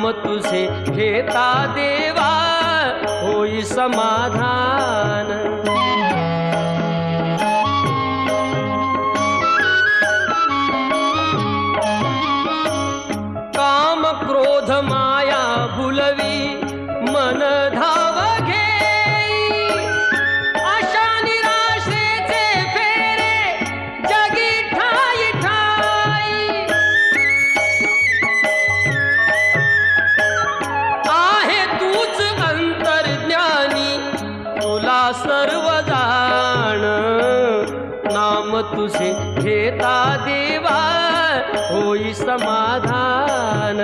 नाम तुझे घेता देवा होई समाधान। काम क्रोध माया भुलवी मन धाव घेई, आशा निराशेचे फेरे जगी ठाई ठाई। आहे तूच अंतर्ज्ञानी तुला सर्व जाण, नाम तुझे घेता देवा होई समाधान।